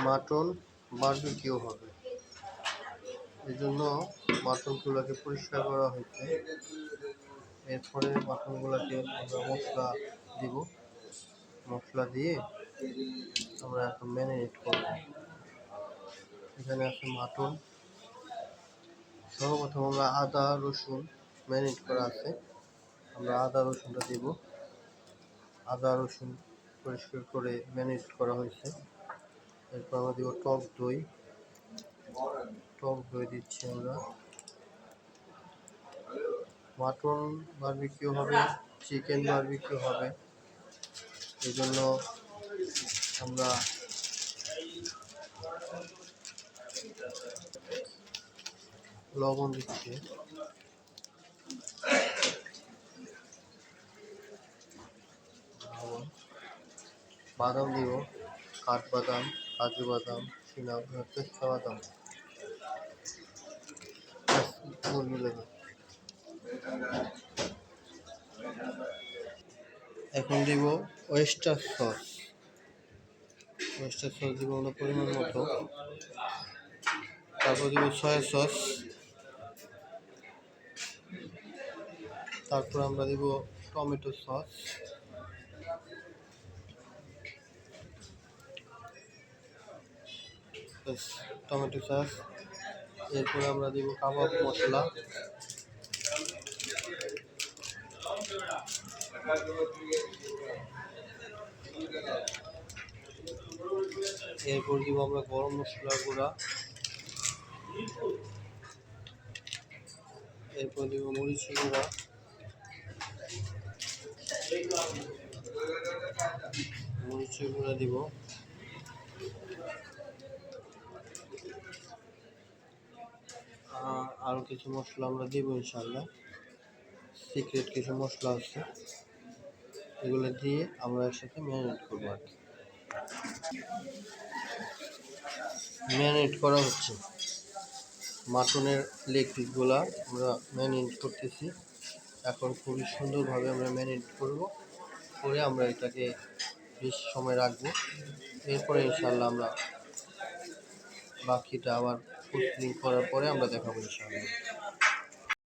Mutton barbecue হবে, এই জন্য মাটনগুলোকে পরিষ্কার করা হয়েছে। এরপরে মাটনগুলোকে আমরা মশলা দিব, মশলা দিয়ে আমরা এখন ম্যারিনেট করব। এখানে আছে মাটন। সর্বপ্রথম আমরা আদা রসুন ম্যারিনেট করা আছে, আমরা আদা রসুনটা দিব। আদা রসুন পরিষ্কার করে ম্যারিনেট করা হয়েছে। এরপর আমরা দিব টক দই। টক দই দিচ্ছি আমরা। মাটন বারবিকিউ হবে, চিকেন বারবিকিউ হবে, এই জন্য আমরা লবণ দিচ্ছি। বাদাম দিব, কাঠবাদাম, কাজু বাদাম, পেস্তা বাদাম, এখন দিব ওয়েস্টার সস। ওয়েস্টার সস দিব আমরা পরিমাণ মতো। তারপর দিব সয়া সস। তারপর আমরা দিব টমেটো সস। Tomato sauce. এরপরে আমরা দিব কাবাব মশলা। এরপর দিব আমরা গরম মশলা গুঁড়া। এরপর দিব মরিচ গুঁড়া। মরিচের গুঁড়া দিব। আরও কিছু মশলা আমরা দিব ইনশাল্লাহ, সিক্রেট কিছু মশলা আছে, এগুলো দিয়ে আমরা একসাথে ম্যারিনেট করবো আর কি। ম্যারিনেট করা হচ্ছে মাটনের লেগ পিসগুলা, আমরা ম্যারিনেট করতেছি। এখন খুবই সুন্দরভাবে আমরা ম্যারিনেট করে আমরা এটাকে বেশি সময় রাখবো। এরপরে ইনশাল্লাহ আমরা বাকিটা আবার প্রসেসিং করার পরে আমরা দেখাবো ইনশাআল্লাহ।